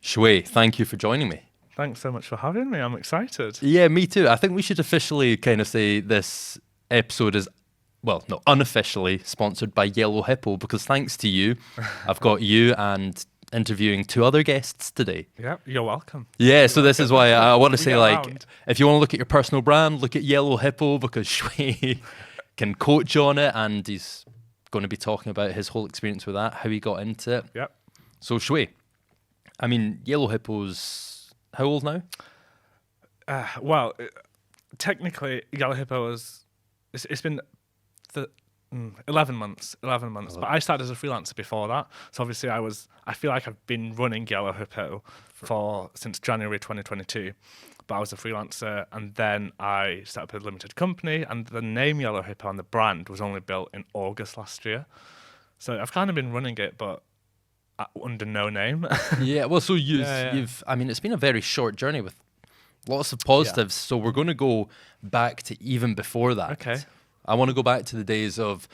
Shui, thank you for joining me. Thanks so much for having me. I'm excited. Yeah, me too. I think we should officially kind of say this episode is, well, no, unofficially sponsored by Yellow Hippo because thanks to you, I've got you and interviewing two other guests today. Yeah, you're welcome. Yeah, so this is why I want to say, get like, around. if you want to look at your personal brand, look at Yellow Hippo because Shui can coach on it and he's going to be talking about his whole experience with that, how he got into it. Yep. So Shui, I mean, Yellow Hippo's how old now? Well, technically, Yellow Hippo it's been 11 months. 11 months. But I started as a freelancer before that. So obviously I feel like I've been running Yellow Hippo since January 2022. But I was a freelancer and then I set up a limited company and the name Yellow Hippo and the brand was only built in August last year. So I've kind of been running it, but under no name. Yeah, well, so Yeah. you've, I mean, it's been a very short journey with lots of positives. So we're going to go back to even before that. Okay. I want to go back to the days of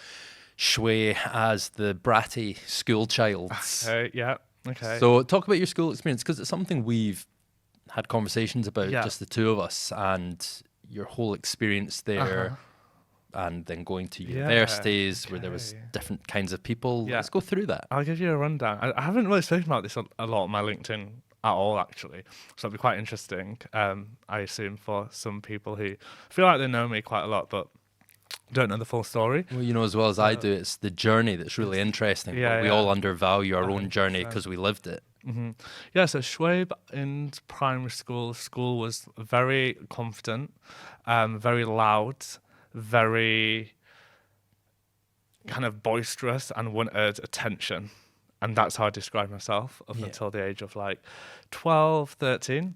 Shui as the bratty school child. Yeah. Okay. So talk about your school experience because it's something we've had conversations about, Yeah. just the two of us, and your whole experience there. Uh-huh. And then going to Yeah, universities where there was okay. different kinds of people. Yeah. Let's go through that. I'll give you a rundown. I haven't really spoken about this a lot on my LinkedIn at all, actually. So it'll be quite interesting, I assume, for some people who feel like they know me quite a lot, but don't know the full story. Well, you know, as well as I do, it's the journey that's really interesting. Yeah, but we yeah. all undervalue our own journey 100%. because we lived it. Yeah, so Shoaib in primary school was very confident, very loud, very kind of boisterous and wanted attention. And that's how I describe myself up Yeah. until the age of like 12, 13.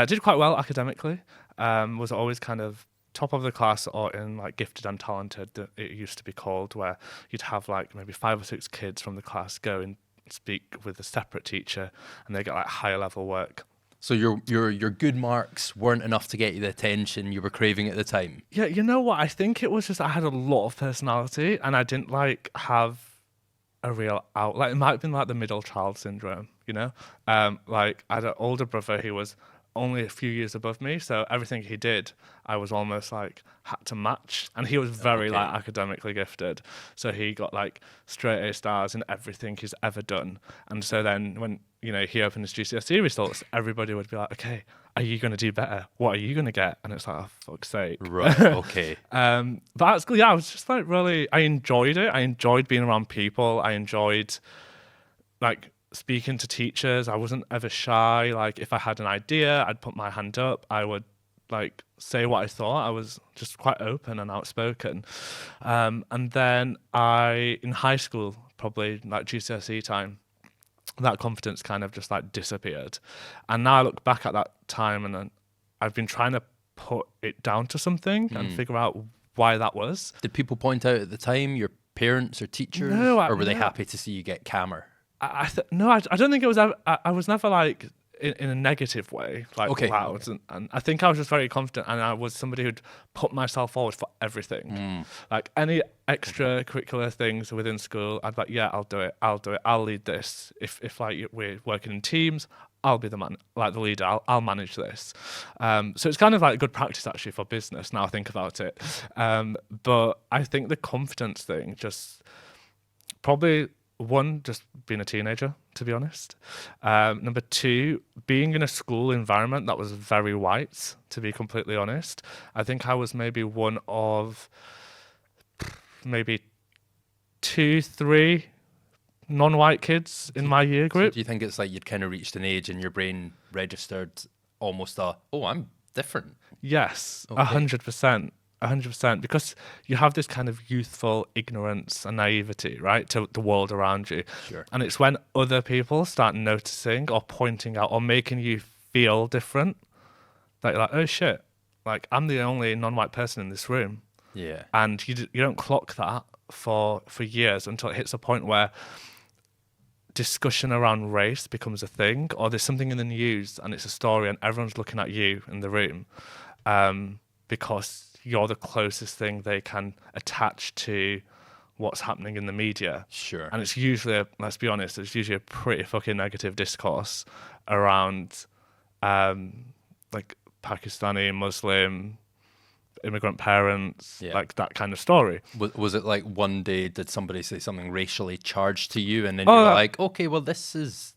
Did quite well academically. Was always kind of top of the class or in like gifted and talented, it used to be called, where you'd have like maybe 5 or 6 kids from the class go and speak with a separate teacher and they get like higher level work. So your good marks weren't enough to get you the attention you were craving at the time. Yeah, you know what? I think it was just I had a lot of personality and I didn't like have a real outlet. It might have been like the middle child syndrome, you know? Like I had an older brother who was only a few years above me, so everything he did, I was almost like had to match. And he was very Okay. like academically gifted, so he got like straight A stars in everything he's ever done. And so then when he opened his GCSE results, everybody would be like, "Okay, are you going to do better? What are you going to get?" And it's like, "Oh, fuck's sake." Right. Okay. But at school, yeah, I was just like really, I enjoyed it. I enjoyed being around people. I enjoyed like speaking to teachers. I wasn't ever shy. Like if I had an idea, I'd put my hand up. I would like say what I thought. I was just quite open and outspoken. And then in high school, probably like GCSE time, that confidence kind of just like disappeared. And now I look back at that time and then I've been trying to put it down to something and figure out why that was. Did people point out at the time, your parents or teachers, No, or were they no. happy to see you get calmer? No, I don't think it was ever, I was never like in a negative way, like Okay. loud. And I think I was just very confident and I was somebody who'd put myself forward for everything. Like any extracurricular things within school, I'd be like, yeah, I'll do it. I'll lead this. If like we're working in teams, I'll be the man, like the leader. I'll manage this. So it's kind of like good practice actually for business now I think about it. But I think the confidence thing just probably, one, just being a teenager, to be honest. Number two, being in a school environment that was very white, to be completely honest. I think I was maybe one of maybe 2, 3 non-white kids in my year So group. do you think it's like you'd kind of reached an age and your brain registered almost I'm different? Yes, Okay. 100%. 100%, because you have this kind of youthful ignorance and naivety, right, to the world around you. Sure. And it's when other people start noticing or pointing out or making you feel different that you're like, oh shit, like I'm the only non-white person in this room. Yeah. And you don't clock that for years until it hits a point where discussion around race becomes a thing, or there's something in the news and it's a story and everyone's looking at you in the room because you're the closest thing they can attach to what's happening in the media. Sure. And it's usually, let's be honest, it's usually a pretty fucking negative discourse. around like Pakistani, Muslim, immigrant parents, Yeah. like that kind of story. Was it like one day did somebody say something racially charged to you, and then Oh, you were yeah. like, okay, well this is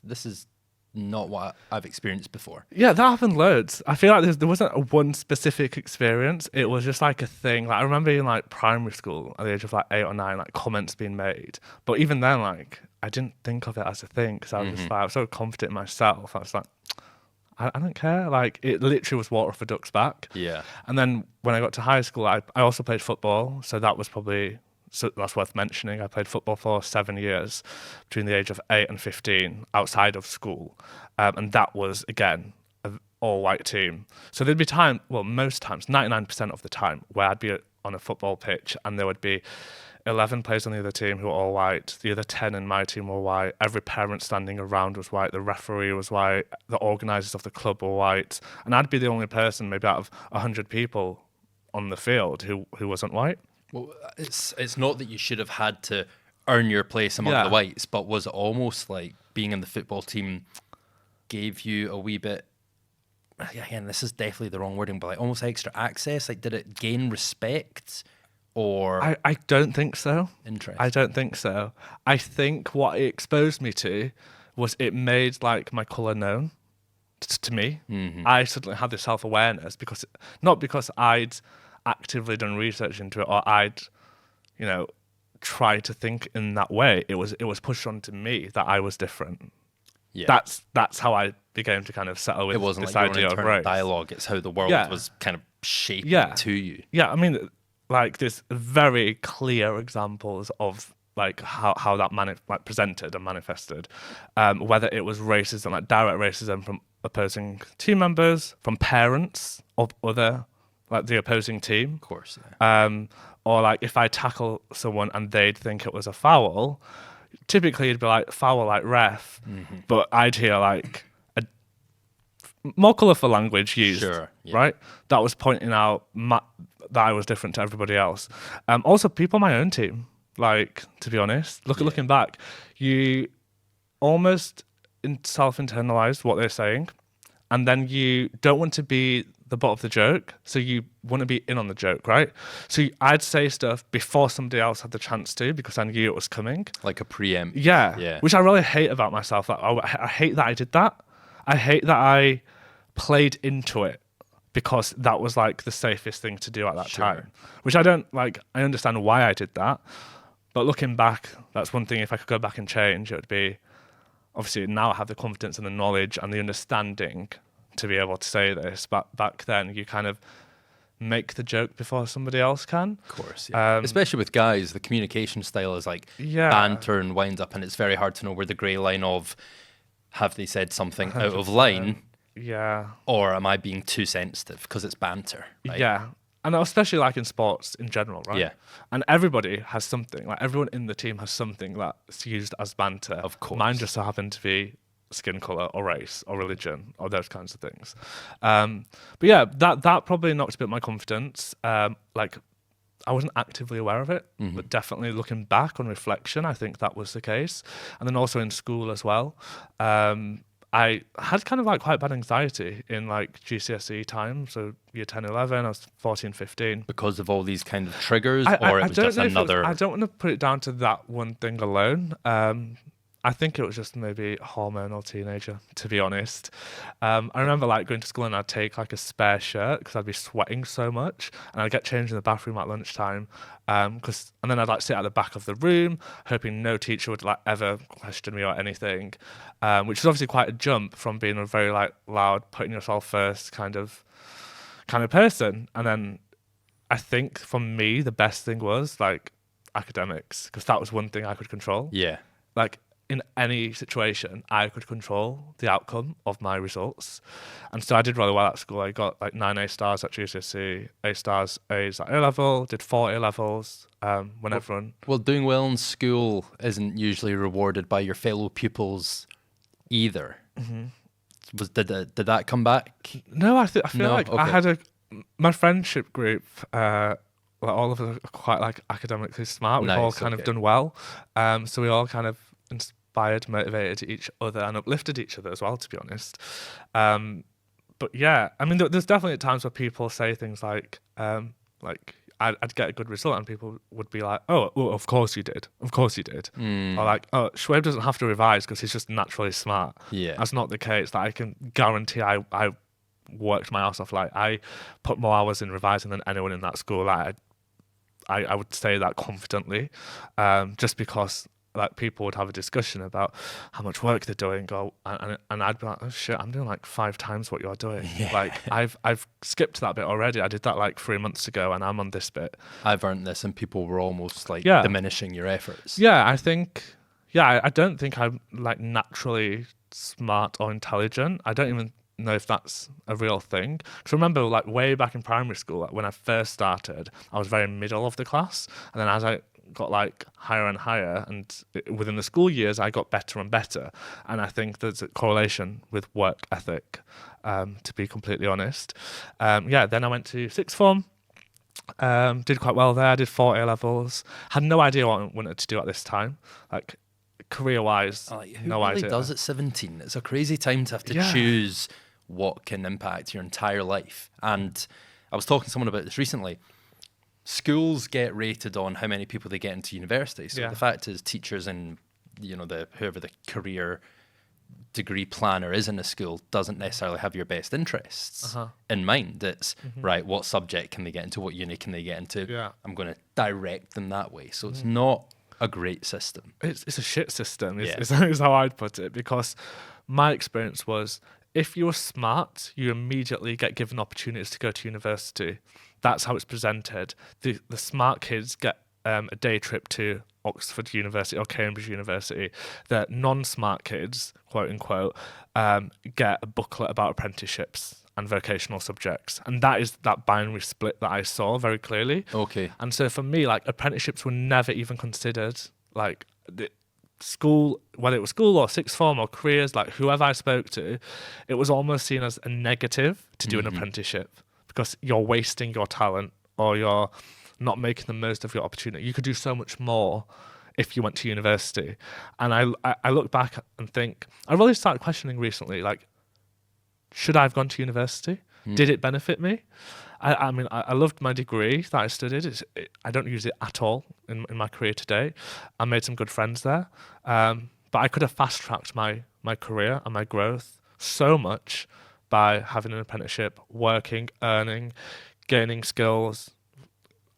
not what I've experienced before. Yeah, that happened loads. I feel like there wasn't a one specific experience. It was just like a thing. Like I remember in like primary school at the age of like 8 or 9, like comments being made. But even then, like I didn't think of it as a thing because I was just like I was so confident in myself. I was like, I don't care. Like it literally was water off a duck's back. Yeah. And then when I got to high school, I also played football. So that was probably, so that's worth mentioning. I played football for 7 years between the age of 8 and 15 outside of school. And that was, again, an all-white team. So there'd be time, well, most times, 99% of the time, where I'd be on a football pitch and there would be 11 players on the other team who were all white. The other 10 in my team were white. Every parent standing around was white. The referee was white. The organisers of the club were white. And I'd be the only person, maybe out of 100 people on the field, who wasn't white. Well, it's not that you should have had to earn your place among the whites, but was it almost like being in the football team gave you a wee bit, again, this is definitely the wrong wording, but like almost extra access? Like, did it gain respect? Or I don't think so. Interesting. I don't think so. I think what it exposed me to was it made like my colour known to me. Mm-hmm. I suddenly had this self-awareness not because I'd actively done research into it or I'd, tried to think in that way. It was pushed onto me that I was different. Yeah. That's how I began to kind of settle with it wasn't this like idea your own of internal race. dialogue. It's how the world was kind of shaped to you. Yeah, I mean, like there's very clear examples of like how that presented and manifested, whether it was racism, like direct racism from opposing team members, from parents of other, like the opposing team. Of course. Yeah. Or like if I tackle someone and they'd think it was a foul, typically it'd be like foul, like ref, but I'd hear like a more colourful language used, right? That was pointing out that I was different to everybody else. Also, people on my own team, like, to be honest, looking back, you almost self-internalize what they're saying, and then you don't want to be the butt of the joke, so you want to be in on the joke, right? So I'd say stuff before somebody else had the chance to, because I knew it was coming. Like a preempt. Yeah. Which I really hate about myself. Like, I hate that I did that. I hate that I played into it because that was like the safest thing to do at that time. Which I don't like. I understand why I did that, but looking back, that's one thing. If I could go back and change, it would be obviously now I have the confidence and the knowledge and the understanding to be able to say this, but back then you kind of make the joke before somebody else can. Of course, yeah. Especially with guys, the communication style is like banter and wind up, and it's very hard to know where the grey line of have they said something 100%. Out of line, or am I being too sensitive because it's banter? Right? Yeah, and especially like in sports in general, right? Yeah, and everybody has something. Like everyone in the team has something that's used as banter. Of course, mine just so happened to be skin color or race or religion or those kinds of things. But yeah, that probably knocked a bit my confidence. Like I wasn't actively aware of it, but definitely looking back on reflection, I think that was the case. And then also in school as well, I had kind of like quite bad anxiety in like GCSE time. So year 10, 11, I was 14, 15. Because of all these kind of triggers, or it was just another... I don't want to put it down to that one thing alone. I think it was just maybe hormonal teenager, to be honest. I remember like going to school and I'd take like a spare shirt because I'd be sweating so much, and I'd get changed in the bathroom at lunchtime. And then I'd like sit at the back of the room, hoping no teacher would like ever question me or anything, which is obviously quite a jump from being a very like loud, putting yourself first kind of person. And then I think for me the best thing was like academics, because that was one thing I could control. Yeah, like. In any situation, I could control the outcome of my results. And so I did really well at school. I got like 9 A stars at GCSE, A stars, A's at A-level, did 4 A-levels everyone... Well, doing well in school isn't usually rewarded by your fellow pupils either. Did that come back? No, I feel like I had my friendship group... like all of us are quite like academically smart. We've all kind of done well. So we all kind of inspired, motivated each other and uplifted each other as well, to be honest. But yeah, I mean, there's definitely times where people say things like I'd get a good result and people would be like, oh, well, of course you did. Of course you did. Or like, oh, Shoaib doesn't have to revise because he's just naturally smart. Yeah. That's not the case. That I can guarantee I worked my ass off. Like, I put more hours in revising than anyone in that school. Like, I would say that confidently, just because like people would have a discussion about how much work they're doing, and I'd be like, oh shit, I'm doing like 5 times what you're doing. Yeah. Like I've skipped that bit already. I did that like 3 months ago, and I'm on this bit. I've earned this, and people were almost like diminishing your efforts. Yeah, I think. Yeah, I don't think I'm like naturally smart or intelligent. I don't even know if that's a real thing. Because remember, like way back in primary school, like, when I first started, I was very middle of the class, and then as I got like higher and higher, and within the school years I got better and better, and I think there's a correlation with work ethic, to be completely honest. Then I went to sixth form, did quite well there, did 4 A levels, had no idea what I wanted to do at this time, like career wise. Who no really idea. does at 17? It's a crazy time to have to choose what can impact your entire life. And I was talking to someone about this recently. Schools get rated on how many people they get into university. So the fact is, teachers and whoever the career degree planner is in a school doesn't necessarily have your best interests in mind. It's right, what subject can they get into, what uni can they get into? Yeah. I'm going to direct them that way. So it's not a great system. It's a shit system, is how I'd put it, because my experience was, if you're smart, you immediately get given opportunities to go to university. That's how it's presented. The smart kids get a day trip to Oxford University or Cambridge University. The non-smart kids, quote unquote, get a booklet about apprenticeships and vocational subjects. And that is that binary split that I saw very clearly. Okay. And so for me, like, apprenticeships were never even considered. Like, the school, whether it was school or sixth form or careers, like whoever I spoke to, it was almost seen as a negative to do an apprenticeship, because you're wasting your talent or you're not making the most of your opportunity. You could do so much more if you went to university. And I look back and think, I really started questioning recently, like, should I have gone to university? Did it benefit me? I mean, I loved my degree that I studied. I don't use it at all in my career today. I made some good friends there. But I could have fast-tracked my career and my growth so much by having an apprenticeship, working, earning, gaining skills,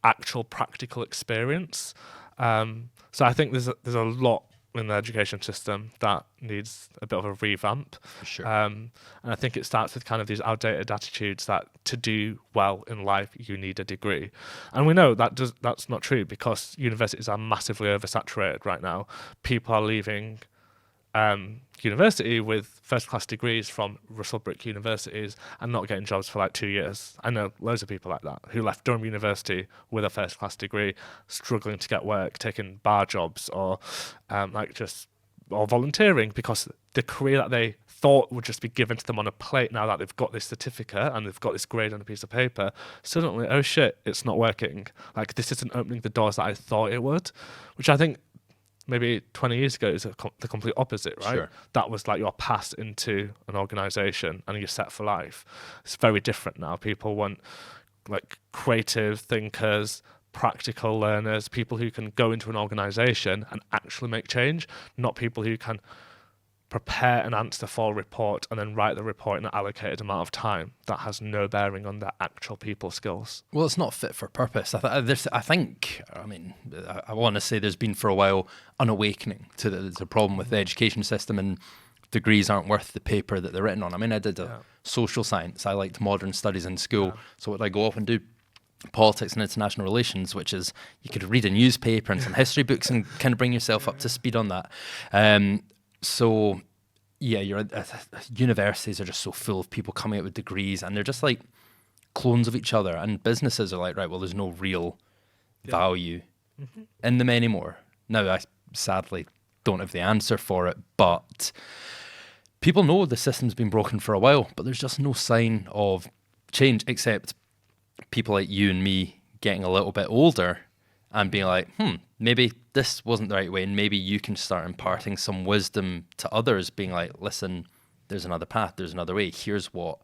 actual practical experience. So I think there's a lot in the education system that needs a bit of a revamp. For sure. And I think it starts with kind of these outdated attitudes that to do well in life, you need a degree. And we know that's not true, because universities are massively oversaturated right now. People are leaving university with first-class degrees from Russell Brick universities and not getting jobs for like 2 years. I know loads of people like that who left Durham University with a first-class degree, struggling to get work, taking bar jobs or volunteering, because the career that they thought would just be given to them on a plate, now that they've got this certificate and they've got this grade on a piece of paper, suddenly, oh shit, it's not working. Like, this isn't opening the doors that I thought it would, which I think maybe 20 years ago is the complete opposite, right? Sure. That was like you're passed into an organisation and you're set for life. It's very different now. People want like creative thinkers, practical learners, people who can go into an organisation and actually make change, not people who can prepare an answer for a report and then write the report in an allocated amount of time that has no bearing on their actual people skills. Well, it's not fit for purpose. I want to say there's been for a while an awakening to the problem with the education system, and degrees aren't worth the paper that they're written on. I mean, I did social science. I liked modern studies in school. So would I go off and do politics and international relations, which is you could read a newspaper and some history books and kind of bring yourself up to speed on that. So, yeah, universities are just so full of people coming out with degrees, and they're just like clones of each other. And businesses are like, right, well, there's no real value in them anymore. Now, I sadly don't have the answer for it, but people know the system's been broken for a while, but there's just no sign of change, except people like you and me getting a little bit older and being like, maybe this wasn't the right way, and maybe you can start imparting some wisdom to others, being like, listen, there's another path, there's another way, here's what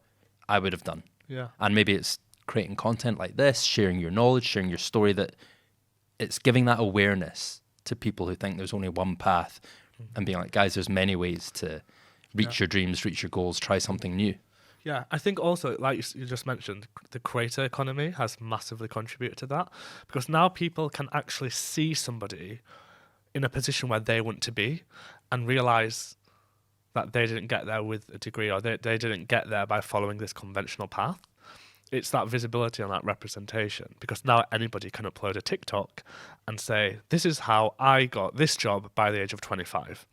I would have done. Yeah. And maybe it's creating content like this, sharing your knowledge, sharing your story, that it's giving that awareness to people who think there's only one path, and being like, guys, there's many ways to reach your dreams, reach your goals, try something new. Yeah, I think also, like you just mentioned, the creator economy has massively contributed to that, because now people can actually see somebody in a position where they want to be and realize that they didn't get there with a degree, or they didn't get there by following this conventional path. It's that visibility and that representation, because now anybody can upload a TikTok and say, this is how I got this job by the age of 25.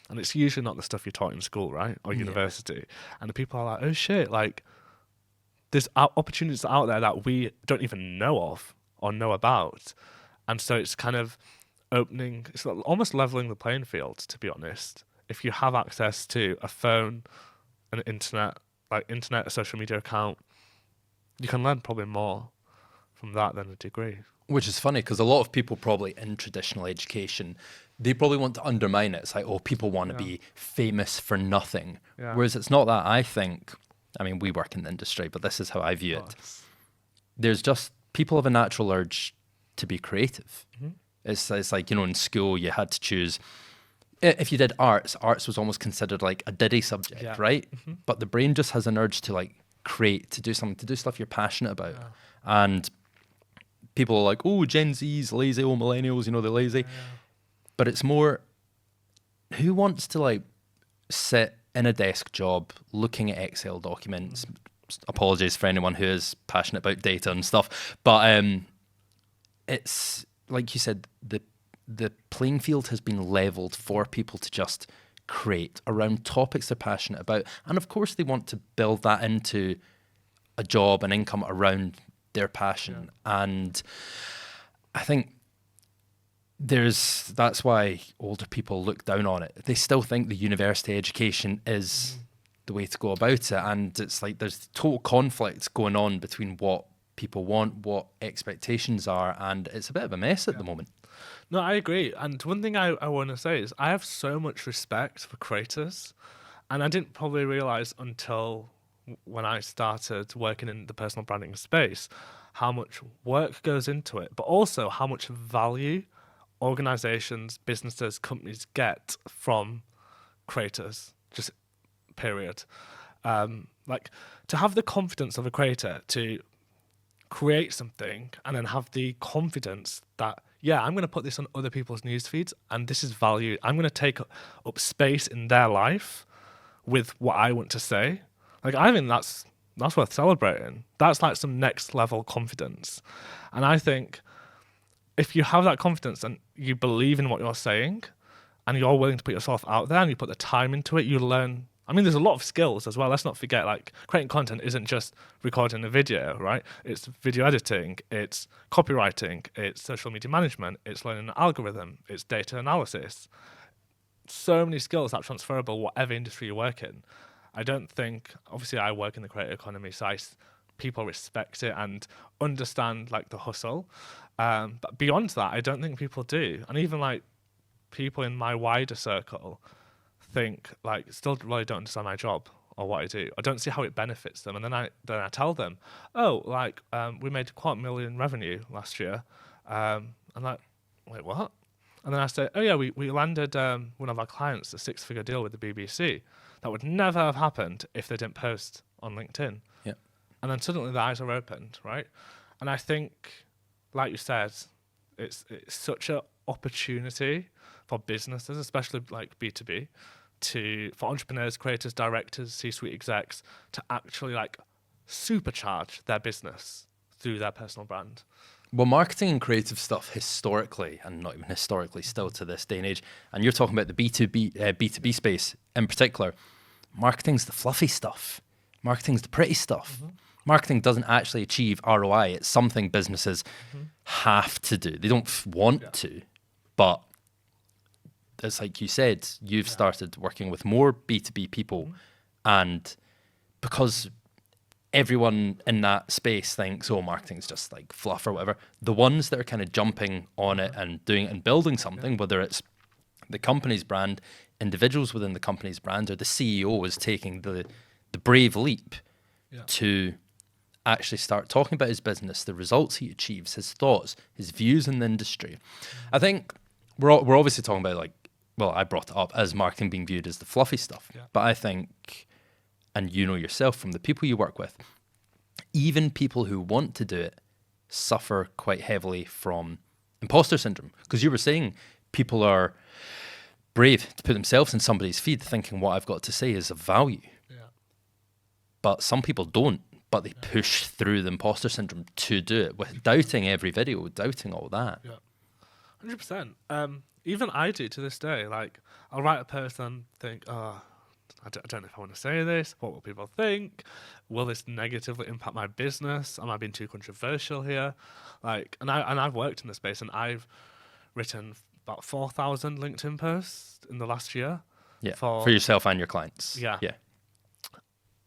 And it's usually not the stuff you're taught in school, right? Or university. And the people are like, oh shit, like there's opportunities out there that we don't even know of or know about. And so it's kind of opening, it's almost leveling the playing field, to be honest. If you have access to a phone, an internet, a social media account, you can learn probably more from that than a degree. Which is funny, because a lot of people probably in traditional education, they probably want to undermine it. It's like, oh, people want to be famous for nothing. Yeah. Whereas it's not that. I think, I mean, we work in the industry, but this is how I view it. There's just, people have a natural urge to be creative. It's like, you know, in school you had to choose, if you did arts was almost considered like a diddy subject, right? But the brain just has an urge to like create, to do something, to do stuff you're passionate about. And people are like, oh, Gen Z's lazy, oh, millennials, you know, they're lazy. But it's more, who wants to like sit in a desk job looking at Excel documents? Apologies for anyone who is passionate about data and stuff. But it's, like you said, the playing field has been leveled for people to just create around topics they're passionate about. And of course they want to build that into a job and income around their passion. And I think that's why older people look down on it. They still think the university education is the way to go about it. And it's like there's total conflict going on between what people want, what expectations are, and it's a bit of a mess at the moment. No, I agree. And one thing I want to say is I have so much respect for creators, and I didn't probably realize until when I started working in the personal branding space how much work goes into it, but also how much value organizations, businesses, companies get from creators, just period. Like to have the confidence of a creator to create something and then have the confidence that, yeah, I'm going to put this on other people's news feeds and this is value. I'm going to take up space in their life with what I want to say. Like, I think that's worth celebrating. That's like some next level confidence. And I think if you have that confidence and you believe in what you're saying and you're willing to put yourself out there and you put the time into it, you learn. I mean, there's a lot of skills as well. Let's not forget, like, creating content isn't just recording a video, right? It's video editing, it's copywriting, it's social media management, it's learning an algorithm, it's data analysis. So many skills that are transferable, whatever industry you work in. I don't think, obviously I work in the creator economy, so people respect it and understand like the hustle. But beyond that, I don't think people do. And even like people in my wider circle think like still really don't understand my job or what I do. I don't see how it benefits them. And then I tell them, oh, like we made $250,000 revenue last year. I'm like, wait, what? And then I say, oh yeah, we landed one of our clients a 6-figure deal with the BBC. That would never have happened if they didn't post on LinkedIn. Yeah. And then suddenly the eyes are opened, right? And I think, like you said, it's such an opportunity for businesses, especially like B2B, for entrepreneurs, creators, directors, C-suite execs to actually like supercharge their business through their personal brand. Well, marketing and creative stuff historically, and not even historically, still to this day and age, and you're talking about the B2B space in particular, marketing's the fluffy stuff. Marketing's the pretty stuff. Mm-hmm. Marketing doesn't actually achieve ROI. It's something businesses have to do. They don't want to, but it's like you said, you've started working with more B2B people, and because everyone in that space thinks, oh, marketing's just like fluff or whatever. The ones that are kind of jumping on it and doing it and building something, whether it's the company's brand, individuals within the company's brand, or the CEO is taking the brave leap to actually start talking about his business, the results he achieves, his thoughts, his views in the industry. I think we're obviously talking about, like, well, I brought it up as marketing being viewed as the fluffy stuff, but I think, and you know yourself from the people you work with, even people who want to do it suffer quite heavily from imposter syndrome. Because you were saying people are brave to put themselves in somebody's feed thinking what I've got to say is of value. But some people don't, but they push through the imposter syndrome to do it, with doubting every video, doubting all that. 100%. Even I do to this day. Like, I'll write a post and think, oh, I don't know if I want to say this. What will people think? Will this negatively impact my business? Am I being too controversial here? Like, and I've worked in the space, and I've written about 4,000 LinkedIn posts in the last year. Yeah, for yourself and your clients. Yeah.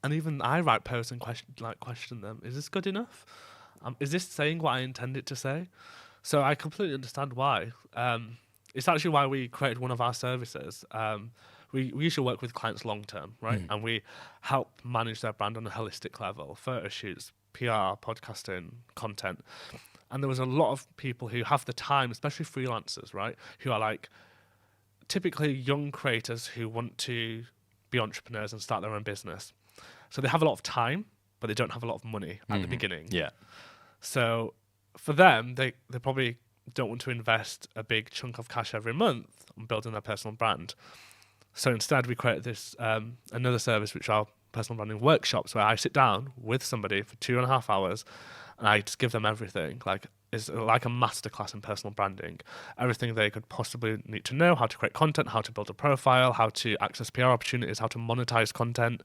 And even I write posts and question them. Is this good enough? Is this saying what I intend it to say? So I completely understand why. It's actually why we created one of our services. We usually work with clients long term, right? And we help manage their brand on a holistic level: photo shoots, PR, podcasting, content. And there was a lot of people who have the time, especially freelancers, right? Who are like typically young creators who want to be entrepreneurs and start their own business. So they have a lot of time, but they don't have a lot of money at the beginning. Yeah. So for them, they probably don't want to invest a big chunk of cash every month on building their personal brand. So instead, we created this another service, which are personal branding workshops, where I sit down with somebody for 2.5 hours, and I just give them everything. Like, it's like a masterclass in personal branding. Everything they could possibly need to know: how to create content, how to build a profile, how to access PR opportunities, how to monetize content.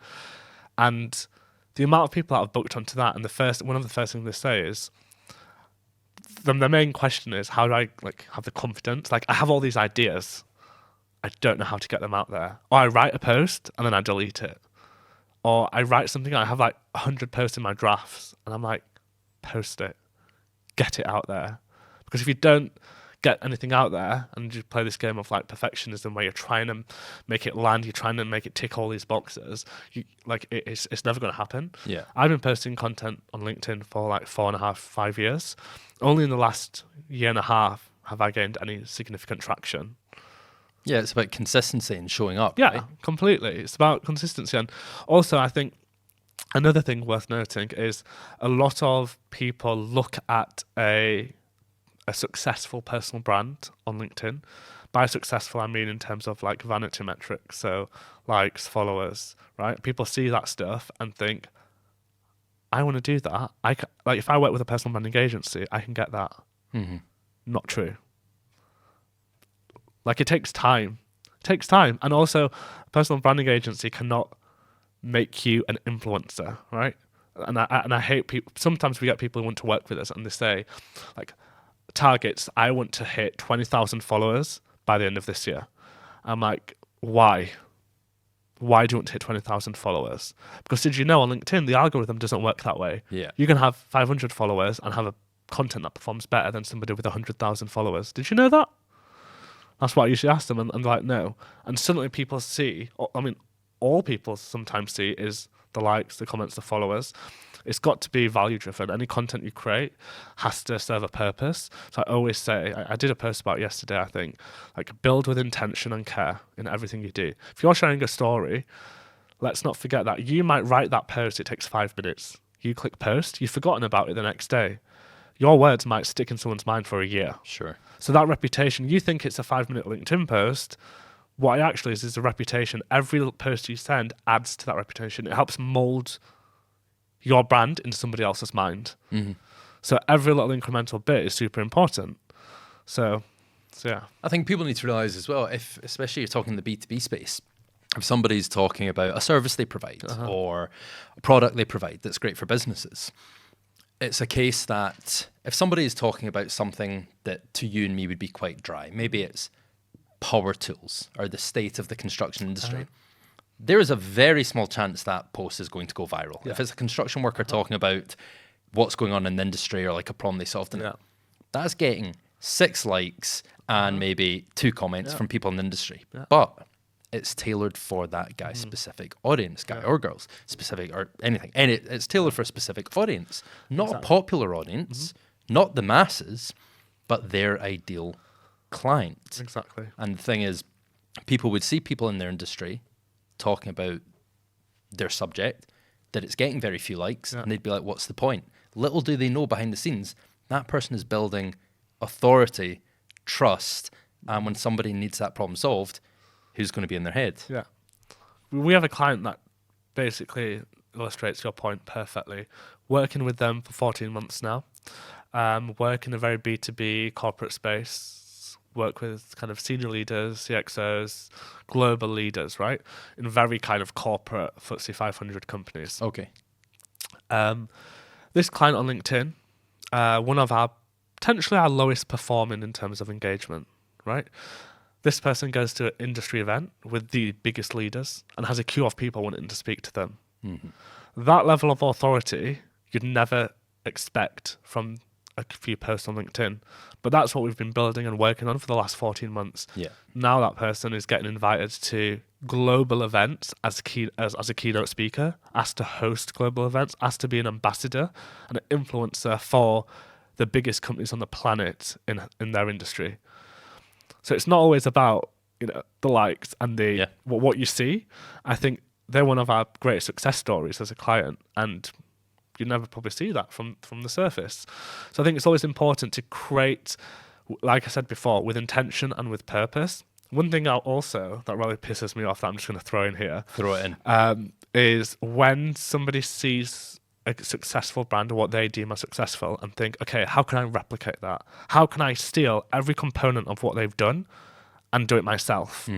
And the amount of people that have booked onto that, and one of the first things they say is, the main question is, how do I have the confidence? Like, I have all these ideas, I don't know how to get them out there. Or I write a post and then I delete it. Or I write something and I have 100 posts in my drafts, and I'm like, post it, get it out there. Because if you don't get anything out there and you play this game of perfectionism, where you're trying to make it land, you're trying to make it tick all these boxes, it's never going to happen. Yeah. I've been posting content on LinkedIn for 4.5, 5 years. Only in the last year and a half have I gained any significant traction. Yeah, it's about consistency and showing up. Yeah, right? Completely. It's about consistency. And also, I think another thing worth noting is a lot of people look at a successful personal brand on LinkedIn. By successful, I mean in terms of vanity metrics, so likes, followers, right? People see that stuff and think, I want to do that. If I work with a personal branding agency, I can get that. Not true. It takes time. It takes time. And also, a personal branding agency cannot make you an influencer, right? And I hate people. Sometimes we get people who want to work with us and they say, targets, I want to hit 20,000 followers by the end of this year. I'm like, why? Why do you want to hit 20,000 followers? Because did you know on LinkedIn, the algorithm doesn't work that way. Yeah. You can have 500 followers and have a content that performs better than somebody with 100,000 followers. Did you know that? That's what I usually ask them, and they're like, no. And suddenly people see, all people sometimes see is the likes, the comments, the followers. It's got to be value driven. Any content you create has to serve a purpose. So I always say, I did a post about it yesterday, I think, build with intention and care in everything you do. If you're sharing a story, let's not forget that you might write that post, it takes 5 minutes. You click post, you've forgotten about it the next day. Your words might stick in someone's mind for a year. Sure. So that reputation, you think it's a 5-minute LinkedIn post. What it actually is a reputation. Every post you send adds to that reputation. It helps mold your brand into somebody else's mind. So every little incremental bit is super important. So yeah. I think people need to realize as well, especially you're talking the B2B space, if somebody's talking about a service they provide or a product they provide that's great for businesses, it's a case that if somebody is talking about something that to you and me would be quite dry, maybe it's power tools or the state of the construction industry, there is a very small chance that post is going to go viral. Yeah. If it's a construction worker talking about what's going on in the industry or like a problem they solved in it, that's getting 6 likes and maybe 2 comments from people in the industry. But it's tailored for that guy's specific audience, guy or girls, specific or anything. And it's tailored for a specific audience, not a popular audience, not the masses, but their ideal client. Exactly. And the thing is, people would see people in their industry talking about their subject, that it's getting very few likes, and they'd be like, what's the point? Little do they know behind the scenes, that person is building authority, trust, and when somebody needs that problem solved, who's going to be in their head? Yeah. We have a client that basically illustrates your point perfectly. Working with them for 14 months now, work in a very B2B corporate space, work with kind of senior leaders, CXOs, global leaders, right? In very kind of corporate FTSE 500 companies. Okay. This client on LinkedIn, one of our, potentially our lowest performing in terms of engagement, right? This person goes to an industry event with the biggest leaders and has a queue of people wanting to speak to them. That level of authority you'd never expect from a few posts on LinkedIn. But that's what we've been building and working on for the last 14 months. Yeah. Now that person is getting invited to global events as a keynote speaker, asked to host global events, asked to be an ambassador and an influencer for the biggest companies on the planet in their industry. So it's not always about the likes and the what you see. I think they're one of our greatest success stories as a client, and you never probably see that from the surface. So I think it's always important to create, like I said before, with intention and with purpose. One thing also that really pisses me off that I'm just going to throw in here. Throw it in. Is when somebody sees a successful brand or what they deem as successful and think, okay, how can I replicate that? How can I steal every component of what they've done and do it myself?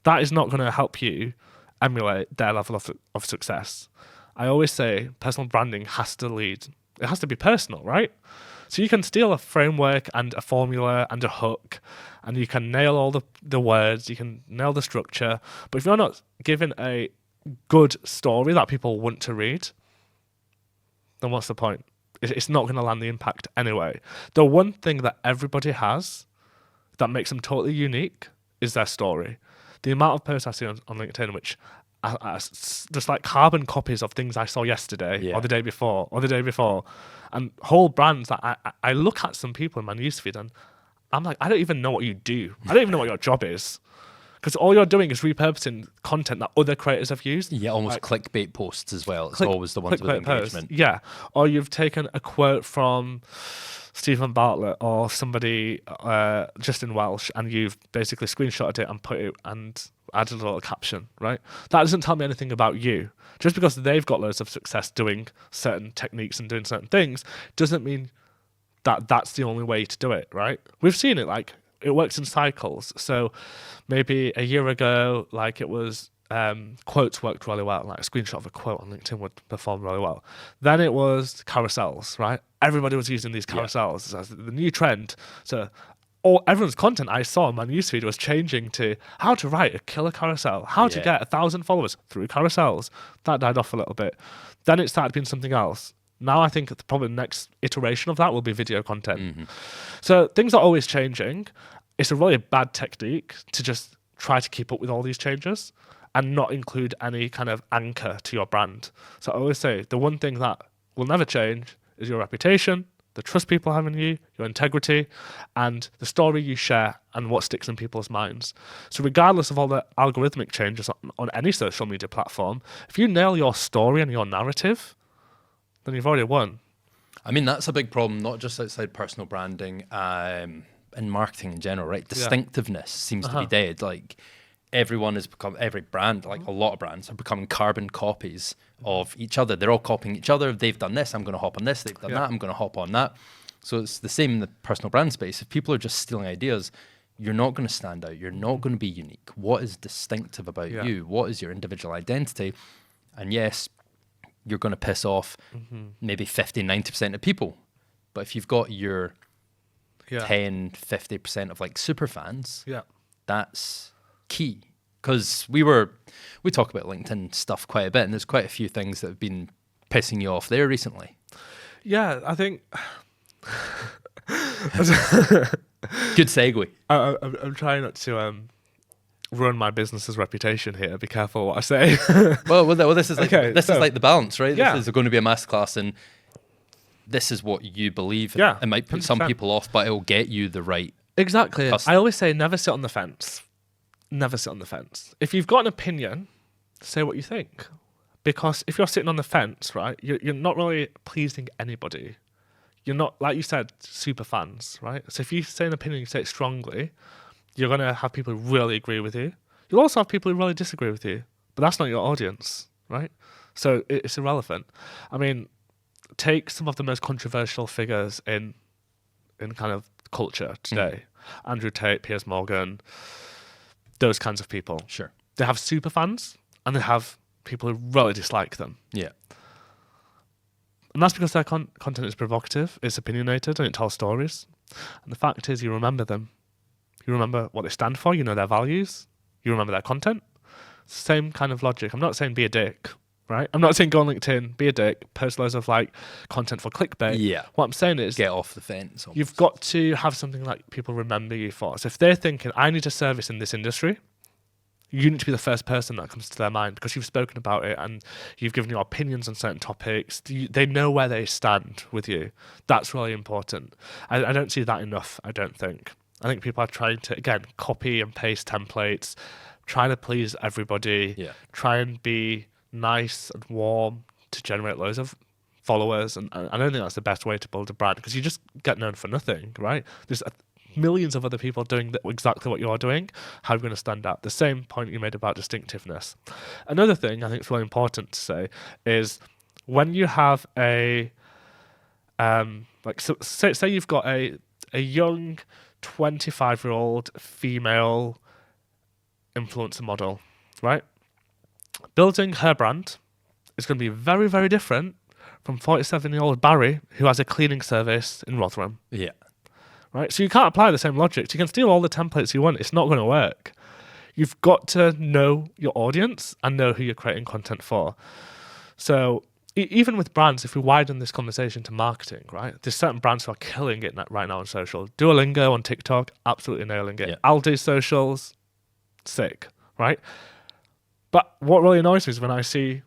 That is not going to help you emulate their level of success. I always say personal branding has to lead. It has to be personal, right? So you can steal a framework and a formula and a hook, and you can nail all the words, you can nail the structure. But if you're not given a good story that people want to read, then what's the point? It's not going to land the impact anyway. The one thing that everybody has that makes them totally unique is their story. The amount of posts I see on LinkedIn, which just like carbon copies of things I saw yesterday or the day before or the day before, and whole brands that I look at some people in my newsfeed and I'm like, I don't even know what you do. I don't even know what your job is, because all you're doing is repurposing content that other creators have used. Yeah, almost like clickbait posts as well. It's always the ones with engagement. Yeah, or you've taken a quote from Stephen Bartlett or somebody, Justin Welsh, and you've basically screenshotted it and put it and added a little caption, right? That doesn't tell me anything about you. Just because they've got loads of success doing certain techniques and doing certain things doesn't mean that that's the only way to do it, right? We've seen it, like, it works in cycles. So maybe a year ago, like, it was quotes worked really well. Like a screenshot of a quote on LinkedIn would perform really well. Then it was carousels, right? Everybody was using these carousels as the new trend. So everyone's content I saw on my newsfeed was changing to how to write a killer carousel, how to get 1,000 followers through carousels. That died off a little bit. Then it started being something else. Now I think probably the next iteration of that will be video content. So things are always changing. It's a really bad technique to just try to keep up with all these changes and not include any kind of anchor to your brand. So I always say the one thing that will never change is your reputation, the trust people have in you, your integrity, and the story you share and what sticks in people's minds. So regardless of all the algorithmic changes on any social media platform, if you nail your story and your narrative, then you've already won. I mean, that's a big problem, not just outside personal branding, in marketing in general, right? Distinctiveness seems to be dead. Like, every brand, like a lot of brands, are becoming carbon copies of each other. They're all copying each other. They've done this, I'm going to hop on this. They've done that, I'm going to hop on that. So it's the same in the personal brand space. If people are just stealing ideas, you're not going to stand out. You're not going to be unique. What is distinctive about you? What is your individual identity? And yes, you're going to piss off maybe 50, 90% of people. But if you've got your 10, 50% of like super fans, that's key. Because we talk about LinkedIn stuff quite a bit, and there's quite a few things that have been pissing you off there recently. Yeah, I think. Good segue. I'm trying not to ruin my business's reputation here. Be careful what I say. well, this is like is like the balance, right? Yeah. This is going to be a masterclass, and this is what you believe. Yeah, It might put 100%. some people off, but it'll get you the right. Exactly. Custom. I always say never sit on the fence. Never sit on the fence. If you've got an opinion, say what you think. Because if you're sitting on the fence, right, you're not really pleasing anybody. You're not, like you said, super fans, right? So if you say an opinion, you say it strongly, you're going to have people who really agree with you. You'll also have people who really disagree with you. But that's not your audience, right? So it's irrelevant. I mean, take some of the most controversial figures in kind of culture today. Andrew Tate, Piers Morgan, those kinds of people. Sure. They have super fans and they have people who really dislike them. Yeah. And that's because their content is provocative, it's opinionated, and it tells stories. And the fact is, you remember them. You remember what they stand for, you know their values, you remember their content. It's the same kind of logic. I'm not saying be a dick, right? I'm not saying go on LinkedIn, be a dick, post loads of like content for clickbait. Yeah. What I'm saying is, Get off the fence. Almost. you've got to have something like people remember you for. So if they're thinking, I need a service in this industry, you need to be the first person that comes to their mind because you've spoken about it and you've given your opinions on certain topics. They know where they stand with you. That's really important. I don't see that enough, I don't think. I think people are trying to, again, copy and paste templates, trying to please everybody, try and be nice and warm to generate loads of followers. And I don't think that's the best way to build a brand because you just get known for nothing, right? There's millions of other people doing exactly what you're doing. How are you going to stand out? The same point you made about distinctiveness. Another thing I think is really important to say is when you have a say you've got a young 25-year-old female influencer model, right? Building her brand is going to be very, very different from 47-year-old Barry who has a cleaning service in Rotherham. Yeah. Right? So you can't apply the same logic. You can steal all the templates you want. It's not going to work. You've got to know your audience and know who you're creating content for. So even with brands, if we widen this conversation to marketing, right? There's certain brands who are killing it right now on social. Duolingo on TikTok, absolutely nailing it. Yeah. Aldi's socials, sick, right? But what really annoys me is when I see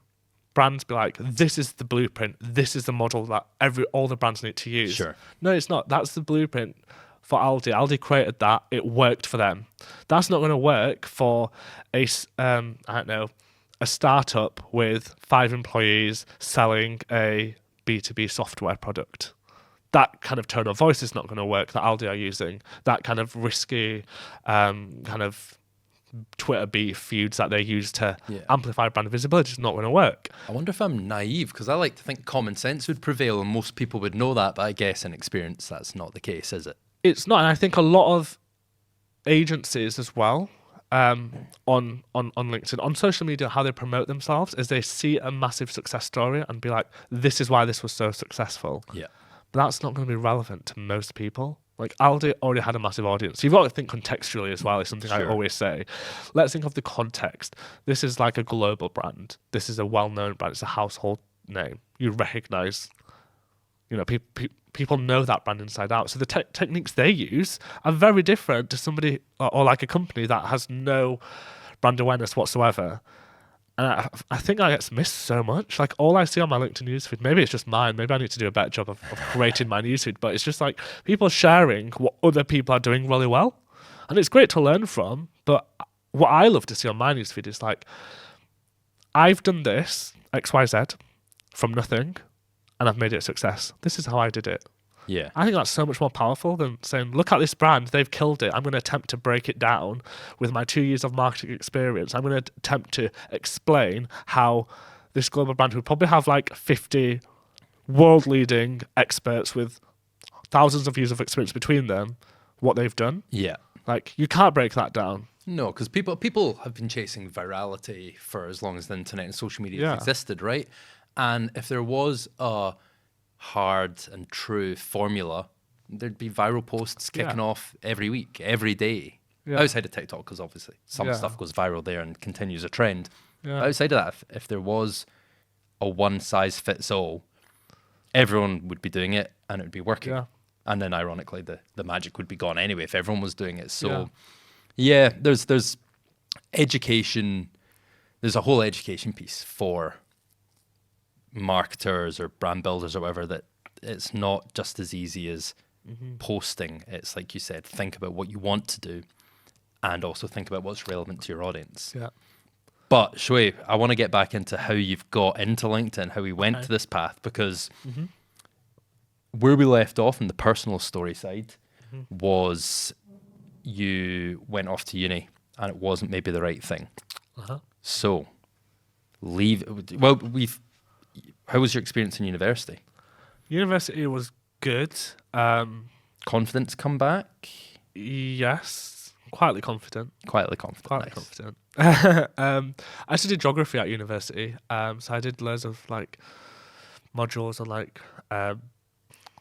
brands be like, this is the blueprint, this is the model that all the brands need to use. Sure. No, it's not. That's the blueprint for Aldi. Aldi created that. It worked for them. That's not going to work for a startup with 5 employees selling a B2B software product. That kind of tone of voice is not going to work that Aldi are using. That kind of risky kind of Twitter beef feuds that they use to amplify brand visibility is not going to work. I wonder if I'm naive because I like to think common sense would prevail and most people would know that, but I guess in experience that's not the case, is it? It's not, and I think a lot of agencies as well on LinkedIn, on social media, how they promote themselves is they see a massive success story and be like, this is why this was so successful. Yeah. But that's not going to be relevant to most people. Like Aldi already had a massive audience. You've got to think contextually as well, is something I always say. Let's think of the context. This is like a global brand. This is a well-known brand. It's a household name. You recognize, people know that brand inside out. So the techniques they use are very different to somebody or like a company that has no brand awareness whatsoever. And I think that gets missed so much. Like all I see on my LinkedIn newsfeed, maybe it's just mine. Maybe I need to do a better job of creating my newsfeed. But it's just like people sharing what other people are doing really well. And it's great to learn from. But what I love to see on my newsfeed is like, I've done this, XYZ, from nothing, and I've made it a success. This is how I did it. Yeah. I think that's so much more powerful than saying, look at this brand, they've killed it. I'm going to attempt to break it down with my 2 years of marketing experience. I'm going to attempt to explain how this global brand who probably have like 50 world-leading experts with thousands of years of experience between them, what they've done. Yeah. Like, you can't break that down. No, because people have been chasing virality for as long as the internet and social media has existed, right? And if there was a hard and true formula, there'd be viral posts kicking off every week, every day, Yeah. outside of TikTok, because obviously some Yeah. stuff goes viral there and continues a trend. Yeah. But outside of that, if there was a one size fits all, everyone would be doing it and it would be working. Yeah. And then ironically, the magic would be gone anyway if everyone was doing it. So yeah, there's education. There's a whole education piece for marketers or brand builders or whatever, that it's not just as easy as posting. It's like you said, think about what you want to do and also think about what's relevant to your audience. Yeah. But Shoaib, I want to get back into how you've got into LinkedIn, how we went Okay. to this path, because where we left off in the personal story side was you went off to uni and it wasn't maybe the right thing. Uh-huh. So how was your experience in university? University was good. Confidence come back? Yes, quietly confident. Quietly confident. Quietly Nice. confident. I studied geography at university, so I did loads of like modules on like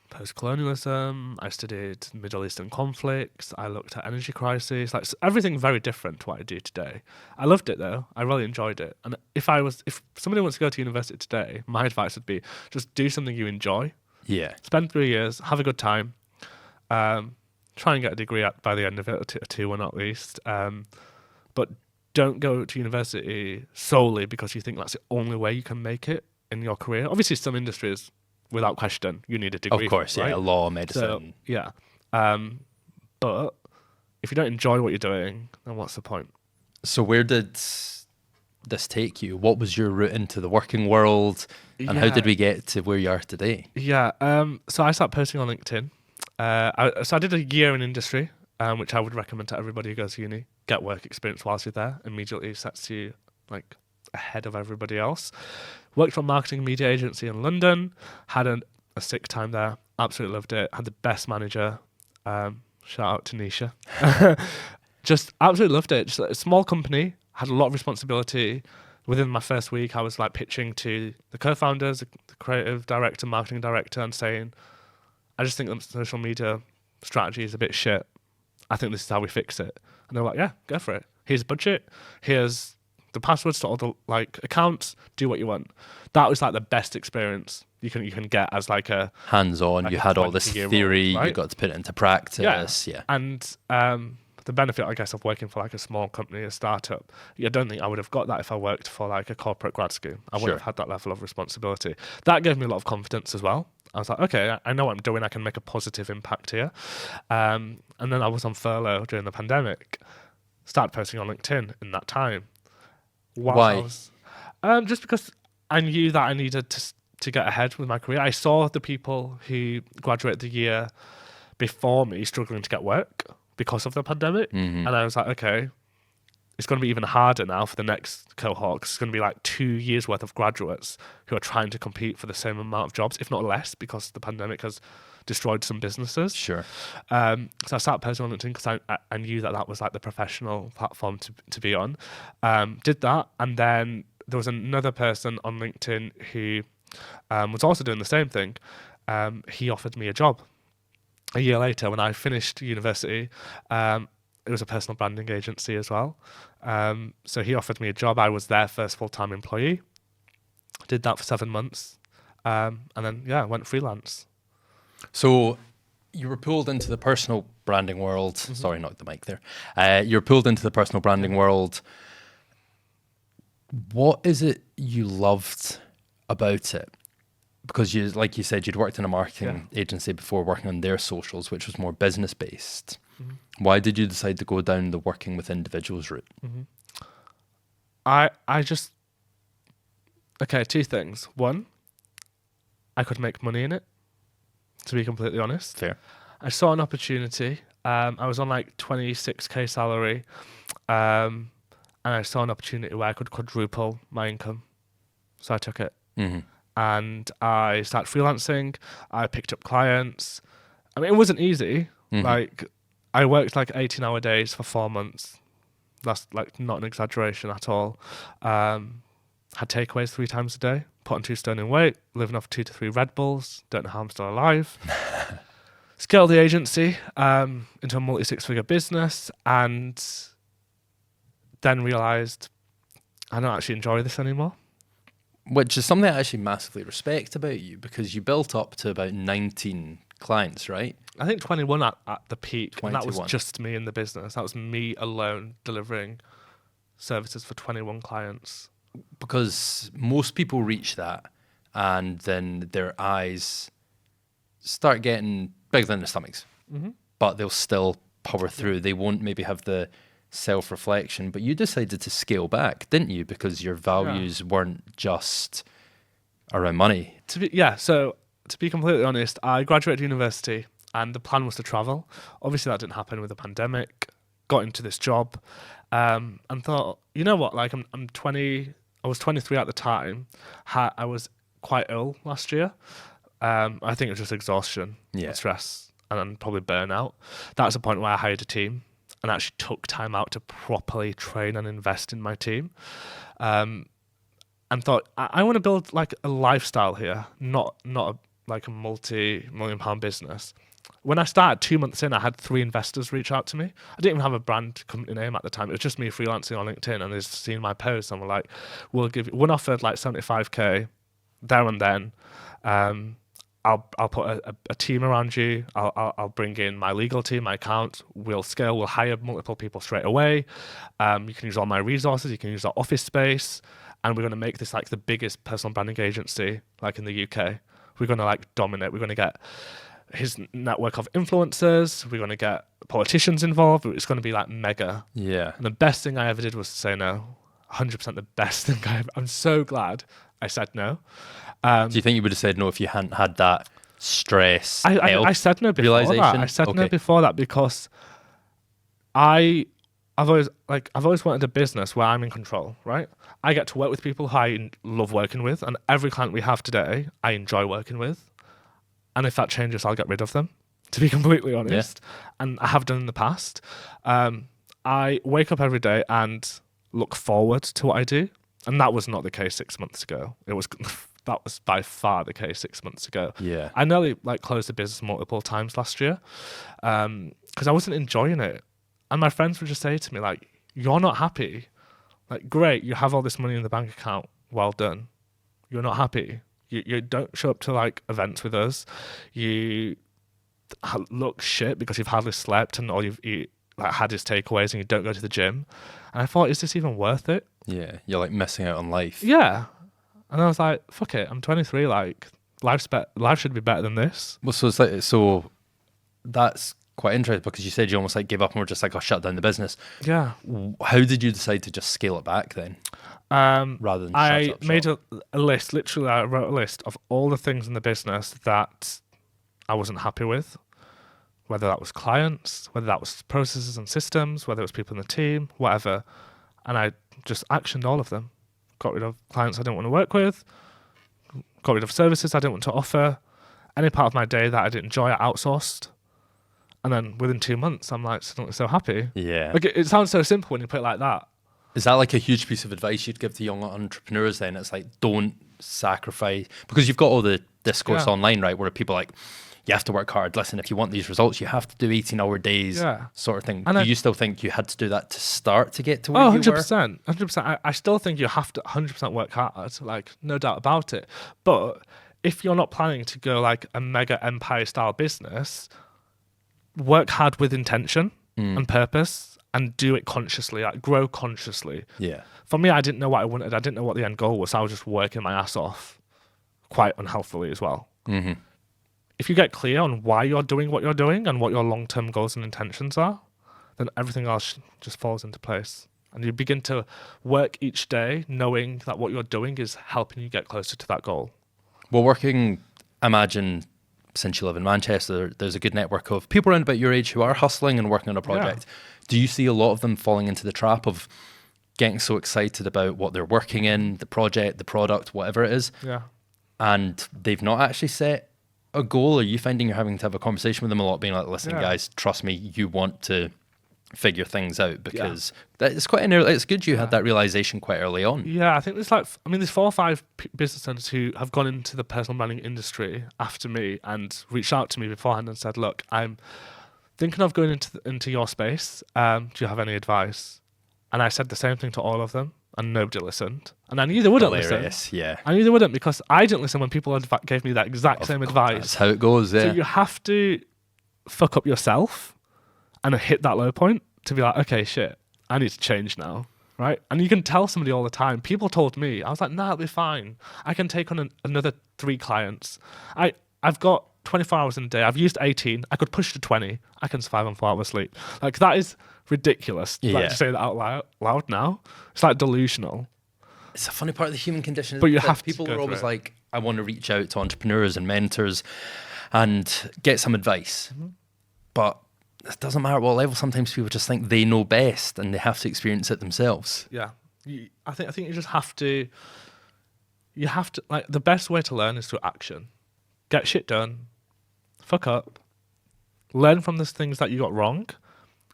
post-colonialism. I studied Middle Eastern conflicts. I looked at energy crises, like everything very different to what I do today. I loved it though. I really enjoyed it. And if somebody wants to go to university today, my advice would be just do something you enjoy. Yeah. Spend 3 years, have a good time. Try and get a degree by the end of it, a 2-1 at least. But don't go to university solely because you think that's the only way you can make it in your career. Obviously, some industries, without question, you need a degree. Of course, right? yeah. Law, medicine. So, yeah. But if you don't enjoy what you're doing, then what's the point? So where did this take you? What was your route into the working world? And how did we get to where you are today? Yeah. So I started posting on LinkedIn. So I did a year in industry, which I would recommend to everybody who goes to uni. Get work experience whilst you're there. Immediately sets you like ahead of everybody else. Worked for a marketing media agency in London. Had a sick time there. Absolutely loved it. Had the best manager. Shout out to Nisha. Just absolutely loved it. Just a small company. Had a lot of responsibility. Within my first week, I was like pitching to the co-founders, the creative director, marketing director, and saying, I just think that social media strategy is a bit shit. I think this is how we fix it. And they're like, yeah, go for it. Here's budget. Here's the passwords to all the like accounts. Do what you want. That was like the best experience you can get as like a hands-on. like You a had all this 20-year-old, theory. right? You got to put it into practice. Yeah. And the benefit, I guess, of working for like a small company, a startup, I don't think I would have got that if I worked for like a corporate grad school. I wouldn't Sure. have had that level of responsibility. That gave me a lot of confidence as well. I was like, okay, I know what I'm doing. I can make a positive impact here. And then I was on furlough during the pandemic. Started posting on LinkedIn in that time. Why? Just because I knew that I needed to get ahead with my career. I saw the people who graduated the year before me struggling to get work because of the pandemic. Mm-hmm. And I was like, okay, it's going to be even harder now for the next cohort, 'cause it's going to be like 2 years worth of graduates who are trying to compete for the same amount of jobs, if not less, because the pandemic has destroyed some businesses. Sure. So I started posting on LinkedIn because I knew that was like the professional platform to be on. Did that, and then there was another person on LinkedIn who was also doing the same thing. He offered me a job a year later when I finished university. It was a personal branding agency as well. So he offered me a job. I was their first full-time employee. Did that for 7 months. And then, went freelance. So you were pulled into the personal branding world. Mm-hmm. Sorry, knocked the mic there. You were pulled into the personal branding world. What is it you loved about it? Because you, like you said, you'd worked in a marketing agency before, working on their socials, which was more business based. Mm-hmm. Why did you decide to go down the working with individuals route? Mm-hmm. I just, okay, 2 things. One, I could make money in it, to be completely honest. Fair. I saw an opportunity. I was on like 26k salary, and I saw an opportunity where I could quadruple my income, so I took it. Mm-hmm. And I started freelancing. I picked up clients. I mean, it wasn't easy. Mm-hmm. Like, I worked like 18-hour days for 4 months. That's like not an exaggeration at all. Had takeaways 3 times a day. Put on 2 stone in weight. Living off 2 to 3 Red Bulls. Don't know how I'm still alive. scaled the agency into a multi-six-figure business, and then realised I don't actually enjoy this anymore. Which is something I actually massively respect about you, because you built up to about 19 clients, right? I think 21 at the peak, and that was 21. just me in the business. That was me alone delivering services for 21 clients. Because most people reach that and then their eyes start getting bigger than their stomachs, but they'll still power through. They won't maybe have the self-reflection, but you decided to scale back, didn't you? Because your values weren't just around money. So to be completely honest, I graduated university and the plan was to travel. Obviously that didn't happen with the pandemic. Got into this job and thought, you know what, like I'm 20, I was 23 at the time. I was quite ill last year. I think it was just exhaustion, and stress, and then probably burnout. That's the point where I hired a team and actually took time out to properly train and invest in my team. And thought, I want to build like a lifestyle here, not like a multi-million-pound business. When I started 2 months in, I had 3 investors reach out to me. I didn't even have a brand company name at the time. It was just me freelancing on LinkedIn, and they've seen my posts and were like, we'll give you, one offered like 75k there and then. I'll put a team around you. I'll bring in my legal team, my account. We'll scale. We'll hire multiple people straight away. You can use all my resources. You can use our office space, and we're going to make this like the biggest personal branding agency like in the UK. We're going to like dominate. We're going to get his network of influencers. We're going to get politicians involved. It's going to be like mega. Yeah. And the best thing I ever did was to say no. 100% the best thing I'm so glad I said no. Do you think you would have said no if you hadn't had that stress? I said no before that. I said no before that because I've always wanted a business where I'm in control, right? I get to work with people who I love working with, and every client we have today, I enjoy working with. And if that changes, I'll get rid of them, to be completely honest. Yeah. And I have done in the past. I wake up every day and look forward to what I do. And that was not the case 6 months ago. That was by far the case 6 months ago. Yeah. I nearly like closed the business multiple times last year because I wasn't enjoying it. And my friends would just say to me, like, you're not happy. Like, great, you have all this money in the bank account. Well done. You're not happy. You don't show up to like events with us. You look shit because you've hardly slept and all you've like had is takeaways, and you don't go to the gym. And I thought, is this even worth it? Yeah, you're like missing out on life. Yeah. And I was like, fuck it, I'm 23, like life should be better than this. Well, so that's quite interesting because you said you almost like gave up and were just like, I'll shut down the business. Yeah. How did you decide to just scale it back then? Rather than I made a list, literally I wrote a list of all the things in the business that I wasn't happy with, whether that was clients, whether that was processes and systems, whether it was people in the team, whatever. And I just actioned all of them. Got rid of clients I didn't want to work with, got rid of services I didn't want to offer, any part of my day that I didn't enjoy, I outsourced. And then within 2 months, I'm like suddenly so happy. Yeah. Like it sounds so simple when you put it like that. Is that like a huge piece of advice you'd give to young entrepreneurs then? It's like, don't sacrifice, because you've got all the discourse online, right, where people are like, you have to work hard. Listen, if you want these results, you have to do 18-hour days, sort of thing. And do you still think you had to do that to start to get to where you were? 100%. 100%. I still think you have to 100% work hard, like no doubt about it. But if you're not planning to go like a mega empire-style business, work hard with intention and purpose and do it consciously, like grow consciously. Yeah. For me, I didn't know what I wanted. I didn't know what the end goal was. So I was just working my ass off quite unhealthily as well. Mm-hmm. If you get clear on why you're doing what you're doing and what your long-term goals and intentions are, then everything else just falls into place. And you begin to work each day knowing that what you're doing is helping you get closer to that goal. Well, imagine, since you live in Manchester, there's a good network of people around about your age who are hustling and working on a project. Yeah. Do you see a lot of them falling into the trap of getting so excited about what they're working in, the project, the product, whatever it is, and they've not actually set a goal? Are you finding you're having to have a conversation with them a lot, being like, listen, guys, trust me, you want to figure things out, because it's quite an early, it's good you had that realization quite early on. Yeah, I think there's there's 4 or 5 business owners who have gone into the personal branding industry after me and reached out to me beforehand and said, look, I'm thinking of going into your space. Do you have any advice? And I said the same thing to all of them, and nobody listened. And I knew they wouldn't listen. Yeah. I knew they wouldn't, because I didn't listen when people gave me that exact same advice. That's how it goes, yeah. So you have to fuck up yourself and hit that low point to be like, okay, shit, I need to change now, right? And you can tell somebody all the time. People told me, I was like, nah, it'll be fine. I can take on another 3 clients. I've got 24 hours in a day. I've used 18. I could push to 20. I can survive on 4 hours sleep. Like, that is ridiculous. Like, to say that out loud now. It's like delusional. It's a funny part of the human condition. But you have to people go are always through it. like, I want to reach out to entrepreneurs and mentors and get some advice. But it doesn't matter at what level. Sometimes people just think they know best and they have to experience it themselves. Yeah. I think you just have to, like, the best way to learn is through action. Get shit done. Fuck up. Learn from the things that you got wrong.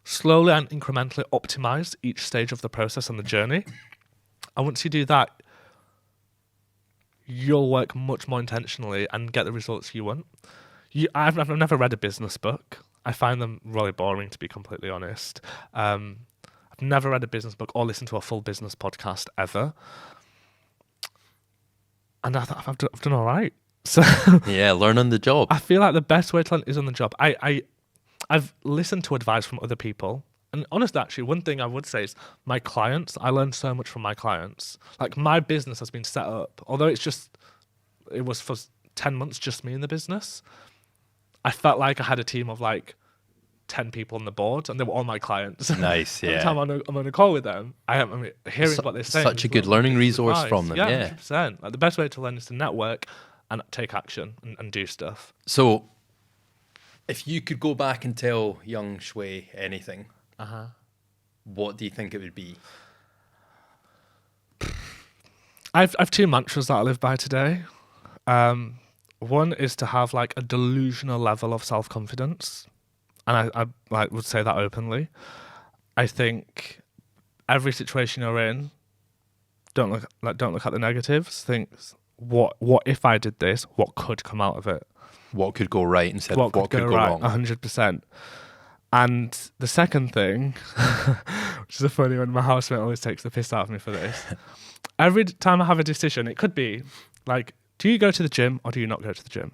Slowly and incrementally optimize each stage of the process and the journey. And once you do that, you'll work much more intentionally and get the results you want. I've never read a business book. I find them really boring, to be completely honest. I've never read a business book or listened to a full business podcast ever. And I thought I've done all right. So yeah, learn on the job. I feel like the best way to learn is on the job. I've listened to advice from other people. And honestly, actually, one thing I would say is my clients. I learned so much from my clients. Like, my business has been set up, although it was for 10 months just me in the business. I felt like I had a team of like 10 people on the board, and they were all my clients. Nice, yeah. Every time I'm on a call with them, I'm hearing what they're saying. Such a good learning resource advice. from them, yeah. 100%. Like, the best way to learn is to network and take action and do stuff. So, if you could go back and tell young Shui anything, what do you think it would be? I've 2 mantras that I live by today. One is to have like a delusional level of self-confidence, and I like would say that openly. I think every situation you're in, don't look at the negatives. Think, what if I did this? What could come out of it? What could go right instead of what could go right, wrong? 100%. And the second thing, which is a funny one, my housemate always takes the piss out of me for this. Every time I have a decision, it could be like, do you go to the gym or do you not go to the gym?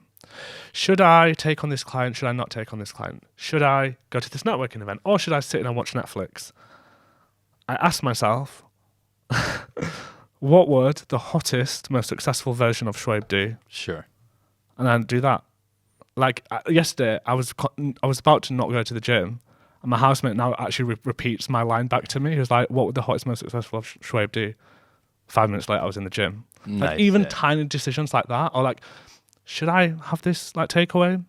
Should I take on this client? Should I not take on this client? Should I go to this networking event or should I sit and watch Netflix? I ask myself, what would the hottest, most successful version of Shoaib do? Sure. And then do that. Like, yesterday, I was about to not go to the gym, and my housemate now actually repeats my line back to me. He was like, what would the hottest, most successful of Shoaib do? 5 minutes later, I was in the gym. Nice, like, even tiny decisions like that, or like, should I have this like takeaway?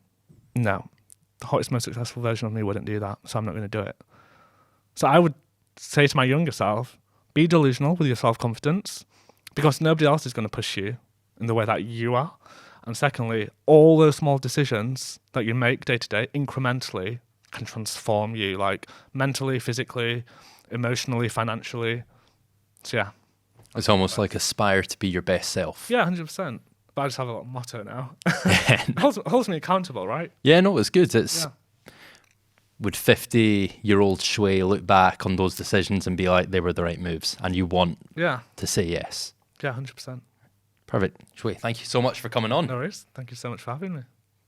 No. The hottest, most successful version of me wouldn't do that, so I'm not going to do it. So I would say to my younger self, be delusional with your self-confidence, because nobody else is going to push you in the way that you are. And secondly, all those small decisions that you make day to day incrementally can transform you, like mentally, physically, emotionally, financially. So yeah. It's almost like aspire to be your best self. Yeah, 100%. But I just have a little motto now. It holds me accountable, right? Yeah, no, it's good. Would 50-year-old Shui look back on those decisions and be like, they were the right moves, and you want to say yes? Yeah, 100%. Perfect. Shui, thank you so much for coming on. No worries. Thank you so much for having me.